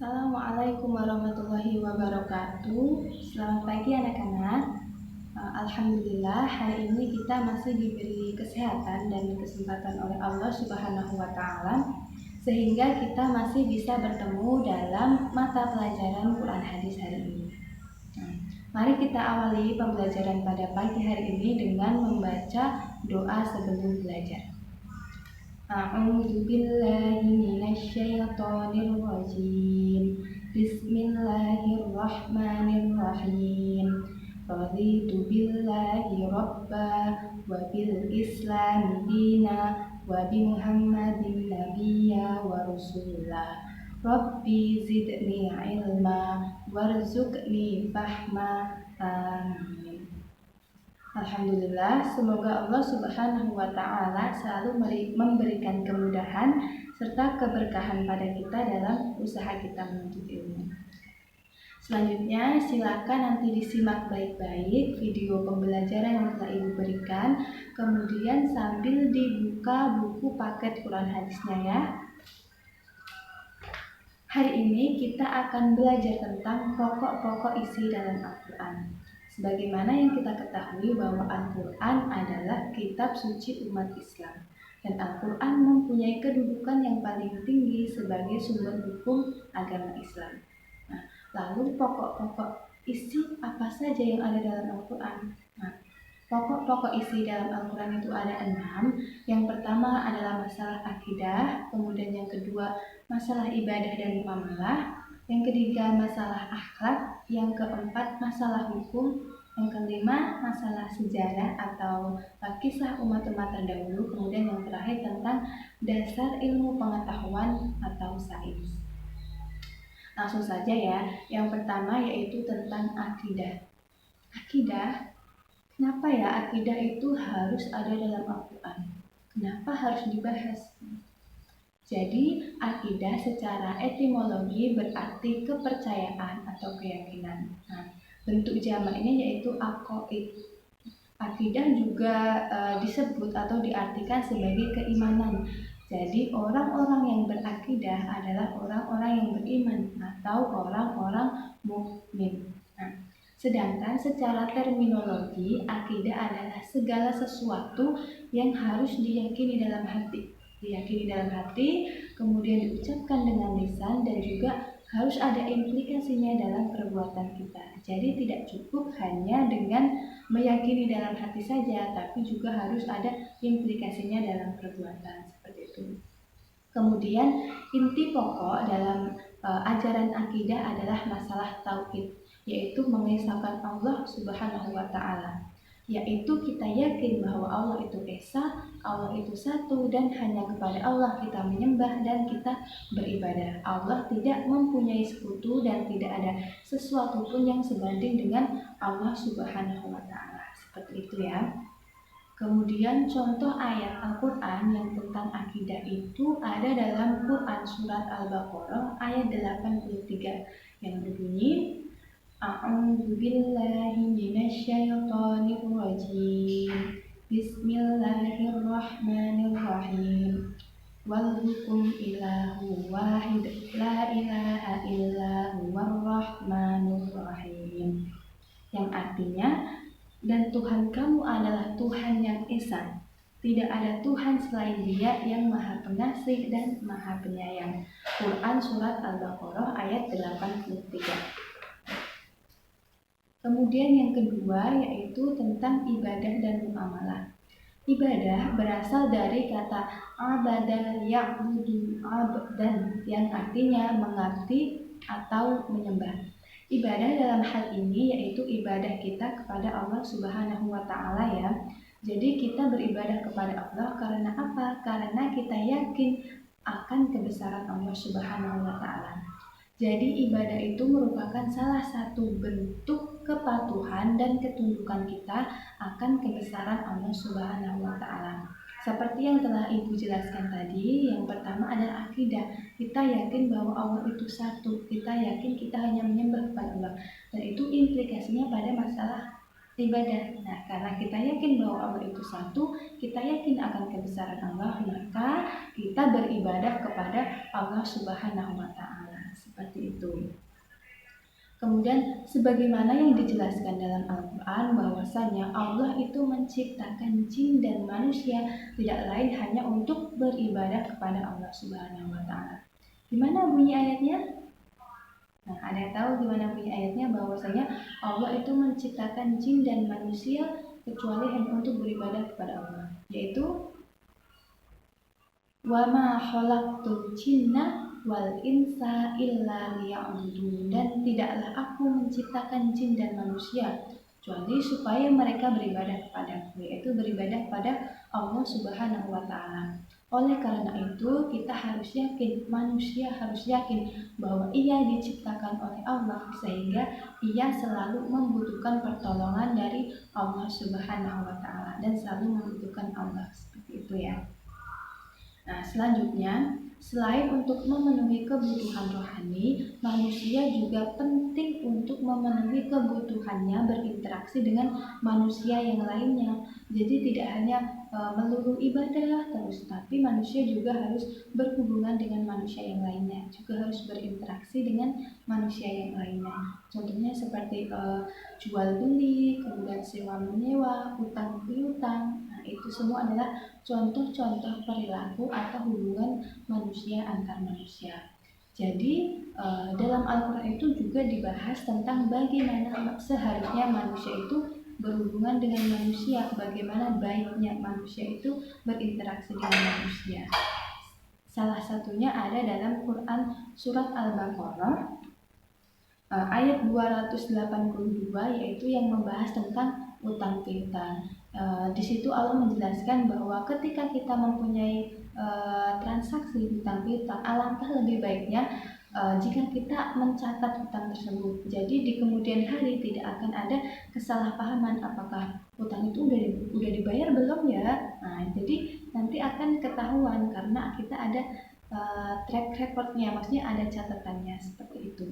Assalamualaikum warahmatullahi wabarakatuh. Selamat pagi anak-anak. Alhamdulillah hari ini kita masih diberi kesehatan dan kesempatan oleh Allah Subhanahu wa taala sehingga kita masih bisa bertemu dalam mata pelajaran Quran Hadis hari ini. Mari kita awali pembelajaran pada pagi hari ini dengan membaca doa sebelum belajar. A'udzu billahi minasyaitonir rajim. Bismillahirrahmanirrahim. Raditu billahi rabba wa bil islami dina wa bi Muhammadin nabiyya wa rasulah. Rabbi zidni ilma warzuqni fahma. Amin. Alhamdulillah, semoga Allah Subhanahu wa taala selalu memberikan kemudahan serta keberkahan pada kita dalam usaha kita menuntut ilmu. Selanjutnya, silakan nanti disimak baik-baik video pembelajaran yang telah Ibu berikan, kemudian sambil dibuka buku paket Quran hadisnya ya. Hari ini kita akan belajar tentang pokok-pokok isi dalam Al-Quran. Sebagaimana yang kita ketahui bahwa Al-Quran adalah kitab suci umat Islam, dan Al-Quran mempunyai kedudukan yang paling tinggi sebagai sumber hukum agama Islam. Nah, lalu pokok-pokok isi apa saja yang ada dalam Al-Quran? Nah, pokok-pokok isi dalam Al-Quran itu ada 6. Yang pertama adalah masalah akidah, kemudian yang kedua masalah ibadah dan muamalah, yang ketiga masalah akhlak, yang keempat masalah hukum, yang kelima masalah sejarah atau kisah umat-umat terdahulu, kemudian yang terakhir tentang dasar ilmu pengetahuan atau sains. Langsung saja ya, yang pertama yaitu tentang akidah. Akidah, kenapa ya akidah itu harus ada dalam Al-Quran? Kenapa harus dibahas? Jadi, akidah secara etimologi berarti kepercayaan atau keyakinan. Nah, bentuk jamaknya yaitu aqaid. Akidah juga disebut atau diartikan sebagai keimanan. Jadi, orang-orang yang berakidah adalah orang-orang yang beriman atau orang-orang mukmin. Nah, sedangkan secara terminologi, akidah adalah segala sesuatu yang harus diyakini dalam hati. Kemudian diucapkan dengan lisan, dan juga harus ada implikasinya dalam perbuatan kita. Jadi tidak cukup hanya dengan meyakini dalam hati saja, tapi juga harus ada implikasinya dalam perbuatan, seperti itu. Kemudian inti pokok dalam ajaran akidah adalah masalah tauhid, yaitu mengesahkan Allah Subhanahu wa taala. Yaitu kita yakin bahwa Allah itu esa, Allah itu satu, dan hanya kepada Allah kita menyembah dan kita beribadah. Allah tidak mempunyai sekutu dan tidak ada sesuatu pun yang sebanding dengan Allah Subhanahu wa taala. Seperti itu ya. Kemudian contoh ayat Al-Quran yang tentang akidah itu ada dalam Quran surat Al-Baqarah ayat 83 yang berbunyi, A'udzu billahi minasyaitonir rajim. Bismillahirrahmanirrahim. Wal hukum ilahu wahid la ilaha illa huwar rahmanur rahim. Yang artinya, dan Tuhan kamu adalah Tuhan yang esa. Tidak ada Tuhan selain Dia yang Maha Pengasih dan Maha Penyayang. Quran surat Al-Baqarah ayat 83. Kemudian yang kedua yaitu tentang ibadah dan muamalah. Ibadah berasal dari kata abada ya'budu abdan yang artinya mengabdi atau menyembah. Ibadah dalam hal ini yaitu ibadah kita kepada Allah Subhanahu wa taala ya. Jadi kita beribadah kepada Allah karena apa? Karena kita yakin akan kebesaran Allah Subhanahu wa taala. Jadi ibadah itu merupakan salah satu bentuk kepatuhan dan ketundukan kita akan kebesaran Allah Subhanahu wa taala. Seperti yang telah Ibu jelaskan tadi, yang pertama adalah akidah. Kita yakin bahwa Allah itu satu, kita yakin kita hanya menyembah kepada Allah. Dan itu implikasinya pada masalah ibadah. Nah, karena kita yakin bahwa Allah itu satu, kita yakin akan kebesaran Allah, maka kita beribadah kepada Allah Subhanahu wa taala. seperti itu. Kemudian sebagaimana yang dijelaskan dalam Al-Quran bahwasanya Allah itu menciptakan jin dan manusia tidak lain hanya untuk beribadah kepada Allah Subhanahu wa taala. Gimana bunyi ayatnya? Nah, ada yang tahu gimana bunyi ayatnya? Bahwasanya Allah itu menciptakan jin dan manusia kecuali hanya untuk beribadah kepada Allah, yaitu wa ma khalaqtul jinna wal insa illa liya'budun, dan tidaklah aku menciptakan jin dan manusia kecuali supaya mereka beribadah kepadaku, yaitu beribadah kepada Allah Subhanahu wa taala. Oleh karena itu kita harus yakin, manusia harus yakin bahwa ia diciptakan oleh Allah sehingga ia selalu membutuhkan pertolongan dari Allah Subhanahu wa taala dan selalu membutuhkan Allah, seperti itu ya. Nah, selanjutnya, selain untuk memenuhi kebutuhan rohani, manusia juga penting untuk memenuhi kebutuhannya berinteraksi dengan manusia yang lainnya. Jadi tidak hanya melulu ibadah terus, tapi manusia juga harus berhubungan dengan manusia yang lainnya, juga harus berinteraksi dengan manusia yang lainnya. Contohnya seperti jual beli, kemudian sewa menyewa, utang piutang. Nah, itu semua adalah contoh-contoh perilaku atau hubungan manusia antar manusia. Jadi dalam Al-Quran itu juga dibahas tentang bagaimana seharusnya manusia itu berhubungan dengan manusia, bagaimana baiknya manusia itu berinteraksi dengan manusia. Salah satunya ada dalam Quran surat Al-Baqarah ayat 282, yaitu yang membahas tentang utang piutang. Di situ Allah menjelaskan bahwa ketika kita mempunyai transaksi utang piutang, alangkah lebih baiknya jika kita mencatat utang tersebut. Jadi di kemudian hari tidak akan ada kesalahpahaman apakah utang itu udah dibayar belum ya. Nah, jadi nanti akan ketahuan karena kita ada track recordnya, maksudnya ada catatannya, seperti itu.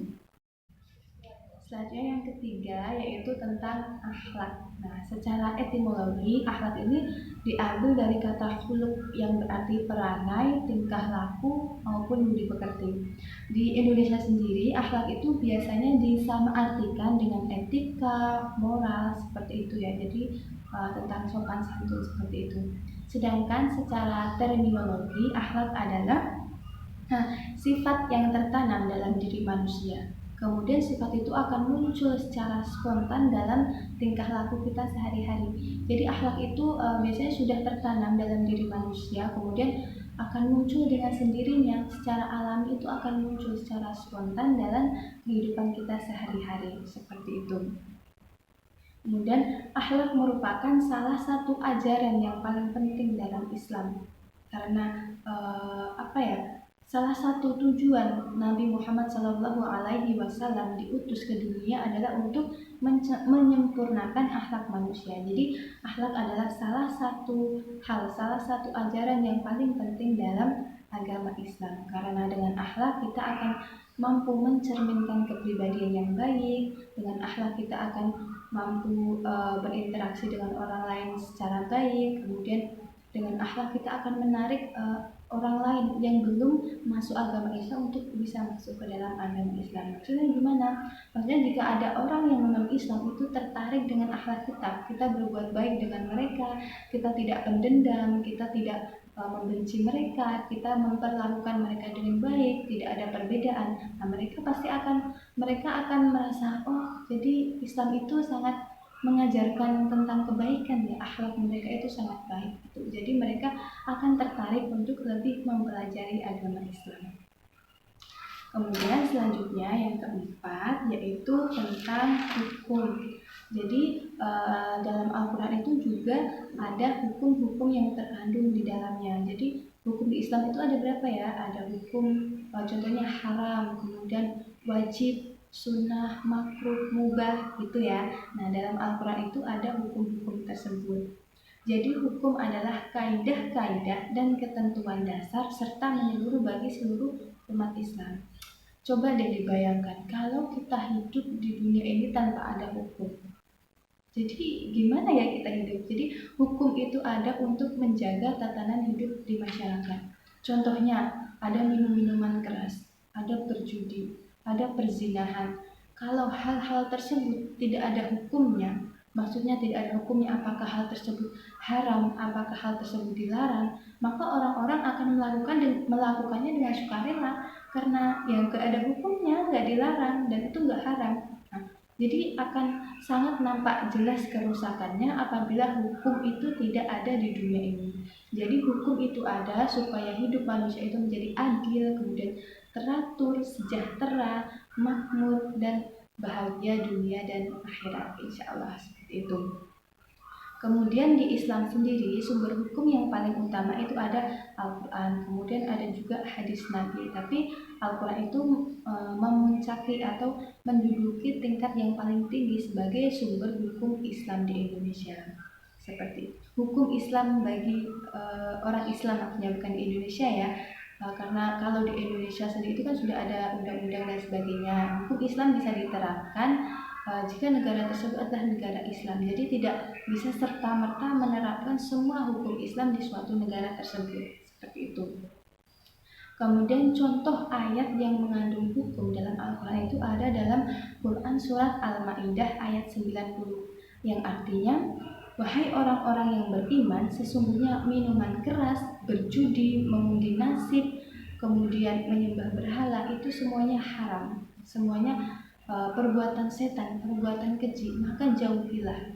Selanjutnya yang ketiga yaitu tentang akhlak. Nah, secara etimologi akhlak ini diambil dari kata khuluq yang berarti perangai, tingkah laku maupun budi pekerti. Di Indonesia sendiri akhlak itu biasanya disamaartikan dengan etika, moral, seperti itu ya. Jadi tentang sopan santun, seperti itu. Sedangkan secara terminologi akhlak adalah sifat yang tertanam dalam diri manusia. Kemudian sifat itu akan muncul secara spontan dalam tingkah laku kita sehari-hari. Jadi akhlak itu biasanya sudah tertanam dalam diri manusia, kemudian akan muncul dengan sendirinya, secara alami itu akan muncul secara spontan dalam kehidupan kita sehari-hari, seperti itu. Kemudian akhlak merupakan salah satu ajaran yang paling penting dalam Islam. Karena salah satu tujuan Nabi Muhammad SAW diutus ke dunia adalah untuk menyempurnakan akhlak manusia. Jadi akhlak adalah salah satu ajaran yang paling penting dalam agama Islam. Karena dengan akhlak kita akan mampu mencerminkan kepribadian yang baik. Dengan akhlak kita akan mampu berinteraksi dengan orang lain secara baik. Kemudian dengan akhlak kita akan menarik orang lain yang belum masuk agama Islam untuk bisa masuk ke dalam agama Islam. Maksudnya gimana? Maksudnya jika ada orang yang memeluk Islam itu tertarik dengan akhlak kita berbuat baik dengan mereka, kita tidak pendendam, kita tidak membenci mereka, kita memperlakukan mereka dengan baik, tidak ada perbedaan. Nah, mereka akan merasa, oh, jadi Islam itu sangat mengajarkan tentang kebaikan ya, akhlak mereka itu sangat baik gitu. Jadi mereka akan tertarik untuk lebih mempelajari agama Islam. Kemudian selanjutnya yang keempat yaitu tentang hukum. Jadi dalam Al-Quran itu juga ada hukum-hukum yang terkandung di dalamnya. Jadi hukum di Islam itu ada berapa ya? Ada hukum contohnya haram, kemudian wajib, sunnah, makruh, mubah gitu ya. Nah, dalam Al-Quran itu ada hukum-hukum tersebut. Jadi hukum adalah kaidah-kaidah dan ketentuan dasar serta menyeluruh bagi seluruh umat Islam. Coba deh dibayangkan kalau kita hidup di dunia ini tanpa ada hukum. Jadi gimana ya kita hidup? Jadi hukum itu ada untuk menjaga tatanan hidup di masyarakat. Contohnya ada minum-minuman keras, ada berjudi, ada perzinahan. Kalau hal-hal tersebut tidak ada hukumnya, maksudnya tidak ada hukumnya apakah hal tersebut haram, apakah hal tersebut dilarang, maka orang-orang akan melakukannya dengan sukarela karena yang gak ada hukumnya, gak dilarang dan itu gak haram. Nah, jadi akan sangat nampak jelas kerusakannya apabila hukum itu tidak ada di dunia ini. Jadi hukum itu ada supaya hidup manusia itu menjadi adil, kemudian teratur, sejahtera, makmur, dan bahagia dunia dan akhirat, insya Allah seperti itu. Kemudian di Islam sendiri sumber hukum yang paling utama itu ada Al-Quran, kemudian ada juga hadis Nabi. Tapi Al-Quran itu memuncaki atau menduduki tingkat yang paling tinggi sebagai sumber hukum Islam di Indonesia. Seperti hukum Islam bagi orang Islam, artinya bukan di Indonesia ya. Karena kalau di Indonesia sendiri itu kan sudah ada undang-undang dan sebagainya. Hukum Islam bisa diterapkan jika negara tersebut adalah negara Islam. Jadi tidak bisa serta-merta menerapkan semua hukum Islam di suatu negara tersebut. Seperti itu. Kemudian contoh ayat yang mengandung hukum dalam Al-Quran itu ada dalam Quran surat Al-Ma'idah ayat 90, yang artinya, wahai orang-orang yang beriman, sesungguhnya minuman keras, berjudi, mengundi nasib, kemudian menyembah berhala itu semuanya haram, semuanya perbuatan setan, perbuatan keji, maka jauhilah.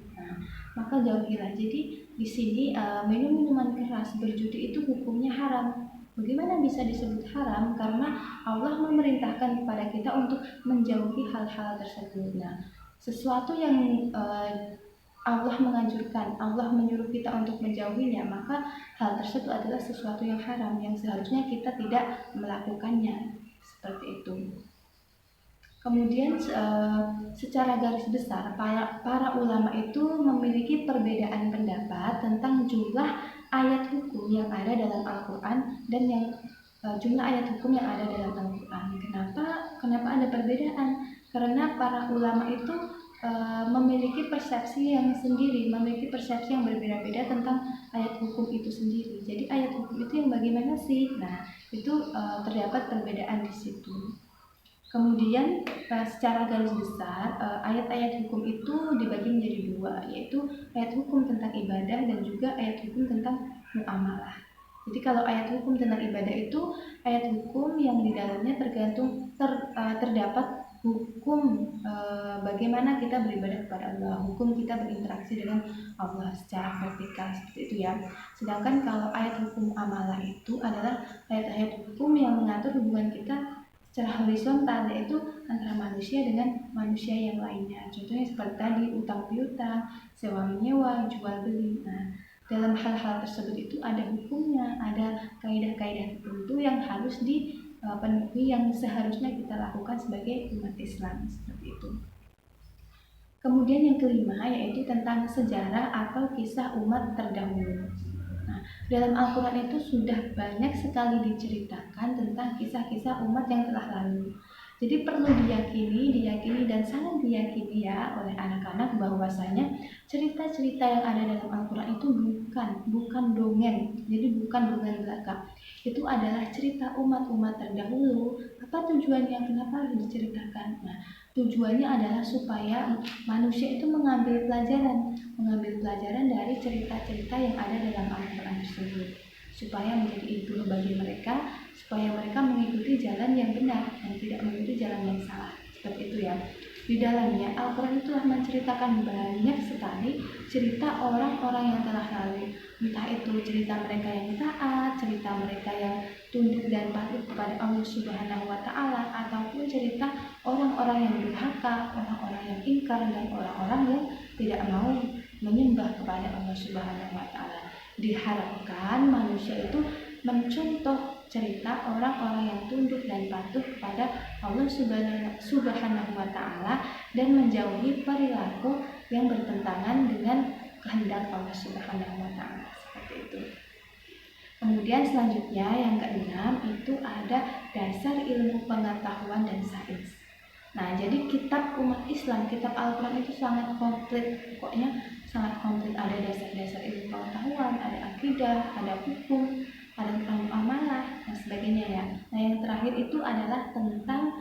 Maka jauhilah. Jadi di sini minum minuman keras, berjudi itu hukumnya haram. Bagaimana bisa disebut haram? Karena Allah memerintahkan kepada kita untuk menjauhi hal-hal tersebut. Nah, sesuatu yang Allah menganjurkan, Allah menyuruh kita untuk menjauhinya, maka hal tersebut adalah sesuatu yang haram yang seharusnya kita tidak melakukannya. Seperti itu. Kemudian secara garis besar para ulama itu memiliki perbedaan pendapat tentang jumlah ayat hukum yang ada dalam Al-Quran dan yang jumlah ayat hukum yang ada dalam Al-Quran. Kenapa ada perbedaan? Karena para ulama itu memiliki persepsi yang sendiri, memiliki persepsi yang berbeda-beda tentang ayat hukum itu sendiri. Jadi ayat hukum itu yang bagaimana sih? Nah, itu terdapat perbedaan di situ. Kemudian secara garis besar ayat-ayat hukum itu dibagi menjadi dua, yaitu ayat hukum tentang ibadah dan juga ayat hukum tentang muamalah. Jadi kalau ayat hukum tentang ibadah itu ayat hukum yang di dalamnya terdapat hukum bagaimana kita beribadah kepada Allah, hukum kita berinteraksi dengan Allah secara vertikal seperti itu ya. Sedangkan kalau ayat hukum amalah itu adalah ayat-ayat hukum yang mengatur hubungan kita secara horizontal, yaitu antara manusia dengan manusia yang lainnya. Contohnya seperti tadi utang piutang, sewa menyewa, jual beli. Nah, dalam hal-hal tersebut itu ada hukumnya, ada kaidah-kaidah tertentu yang harus dipenuhi yang seharusnya kita lakukan sebagai umat Islam seperti itu. Kemudian yang kelima yaitu tentang sejarah atau kisah umat terdahulu. Nah, dalam Al-Quran itu sudah banyak sekali diceritakan tentang kisah-kisah umat yang telah lalu. Jadi perlu diyakini dan sangat diyakini ya oleh anak-anak bahwasanya cerita-cerita yang ada dalam Al-Quran itu bukan dongeng. Jadi bukan dongeng belaka. Itu adalah cerita umat-umat terdahulu. Apa tujuannya? Kenapa harus diceritakan? Nah, tujuannya adalah supaya manusia itu mengambil pelajaran dari cerita-cerita yang ada dalam Al-Quran tersebut, supaya menjadi ibu bagi mereka, supaya mereka mengikuti jalan yang benar dan tidak mengikuti jalan yang salah. Seperti itu ya. Di dalamnya Al-Quran telah menceritakan banyak sekali cerita orang-orang yang telah lalu, entah itu cerita mereka yang taat, cerita mereka yang tunduk dan patuh kepada Allah Subhanahu wa Ta'ala, ataupun cerita orang-orang yang durhaka, orang-orang yang ingkar, dan orang-orang yang tidak mau menyembah kepada Allah Subhanahu wa Ta'ala. Diharapkan manusia itu mencontoh cerita orang-orang yang tunduk dan patuh kepada Allah Subhanahu wa Ta'ala dan menjauhi perilaku yang bertentangan dengan kehendak Allah Subhanahu wa Ta'ala. Seperti itu. Kemudian selanjutnya yang keenam itu ada dasar ilmu pengetahuan dan sains. Nah, jadi kitab umat Islam, kitab Al-Quran itu sangat komplit, pokoknya sangat komplit. Ada dasar-dasar ilmu pengetahuan, ada akidah, ada hukum, ada tentang muamalah dan sebagainya ya. Nah, yang terakhir itu adalah tentang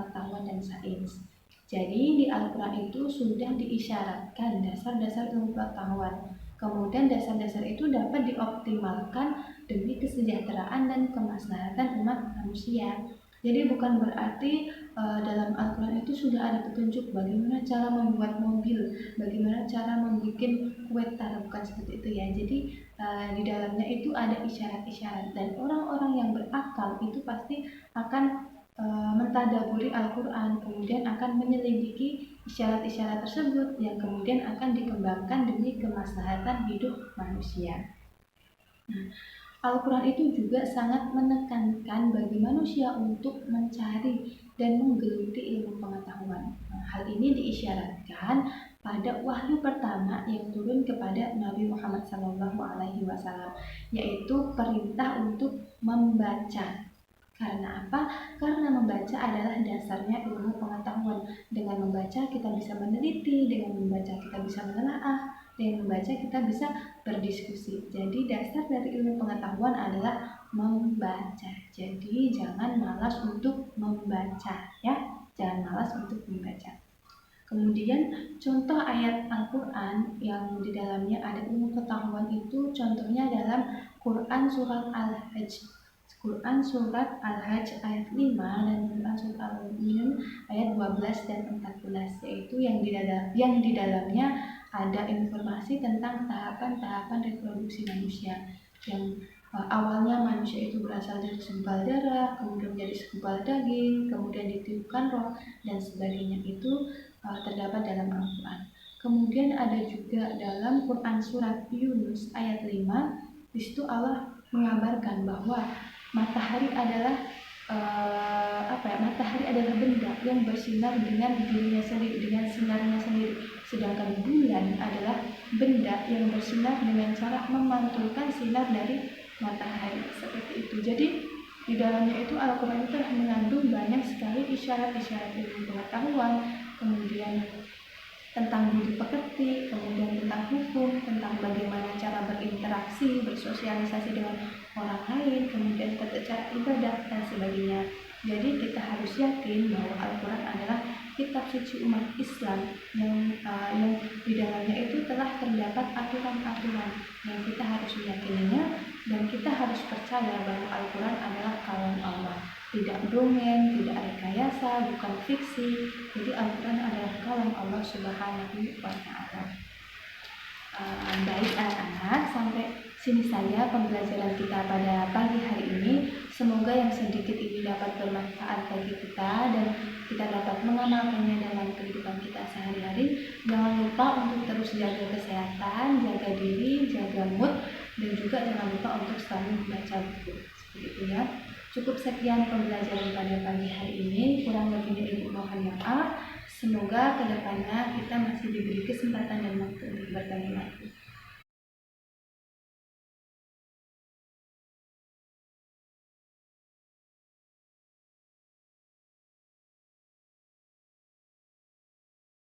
pengetahuan dan sains. Jadi di Al-Quran itu sudah diisyaratkan dasar-dasar ilmu pengetahuan. Kemudian dasar-dasar itu dapat dioptimalkan demi kesejahteraan dan kemaslahatan umat manusia. Jadi bukan berarti dalam Al-Quran itu sudah ada petunjuk bagaimana cara membuat mobil, bagaimana cara membuat kue tar, bukan seperti itu ya. Jadi di dalamnya itu ada isyarat-isyarat, dan orang-orang yang berakal itu pasti akan mentadaburi Al-Quran, kemudian akan menyelidiki isyarat-isyarat tersebut yang kemudian akan dikembangkan demi kemaslahatan hidup manusia. Al-Quran itu juga sangat menekankan bagi manusia untuk mencari dan menggeluti ilmu pengetahuan. Hal ini diisyaratkan pada wahyu pertama yang turun kepada Nabi Muhammad SAW, yaitu perintah untuk membaca. Karena apa? Karena membaca adalah dasarnya ilmu pengetahuan. Dengan membaca kita bisa meneliti, dengan membaca kita bisa menelaah, dengan membaca kita bisa berdiskusi. Jadi dasar dari ilmu pengetahuan adalah membaca. Jadi jangan malas untuk membaca ya. Jangan malas untuk membaca. Kemudian contoh ayat Al-Quran yang di dalamnya ada ilmu pengetahuan itu contohnya dalam Quran surat Al-Hajj. Quran surat Al-Hajj ayat 5 dan Quran surat Al-Mu'minun ayat 12 dan 14, yaitu yang di dalamnya ada informasi tentang tahapan-tahapan reproduksi manusia yang awalnya manusia itu berasal dari segumpal darah, kemudian menjadi segumpal daging, kemudian ditiupkan roh dan sebagainya. Itu terdapat dalam Al-Quran. Kemudian ada juga dalam Quran surat Yunus ayat 5. Di situ Allah mengabarkan bahwa matahari adalah matahari adalah benda yang bersinar dengan dirinya sendiri, dengan sinarnya sendiri. Sedangkan bulan adalah benda yang bersinar dengan cara memantulkan sinar dari matahari, seperti itu. Jadi di dalamnya itu Al-Quran itu telah mengandung banyak sekali isyarat-isyarat ilmu pengetahuan, kemudian tentang budi pekerti, kemudian tentang hukum, tentang bagaimana cara berinteraksi, bersosialisasi dengan orang lain, kemudian tata cara ibadah dan sebagainya. Jadi kita harus yakin bahwa Al-Quran adalah kitab suci umat Islam yang di dalamnya itu telah terdapat aturan-aturan yang kita harus meyakininya, dan kita harus percaya bahwa Al-Quran adalah kalam Allah. Tidak dongeng, tidak rekayasa, bukan fiksi. Jadi Al-Quran adalah kalam Allah Subhanahu wa Ta'ala. Baik anak-anak, sampai sini saja pembelajaran kita pada pagi hari ini. Semoga yang sedikit ini dapat bermanfaat bagi kita dan kita dapat mengamalkannya dalam kehidupan kita sehari-hari. Jangan lupa untuk terus jaga kesehatan, jaga diri, jaga mood, dan juga jangan lupa untuk selalu membaca buku. Seperti itu ya. Cukup sekian pembelajaran pada pagi hari ini, kurang lebihnya ibu mohon maaf. Semoga kedepannya kita masih diberi kesempatan dan waktu untuk bertemu lagi.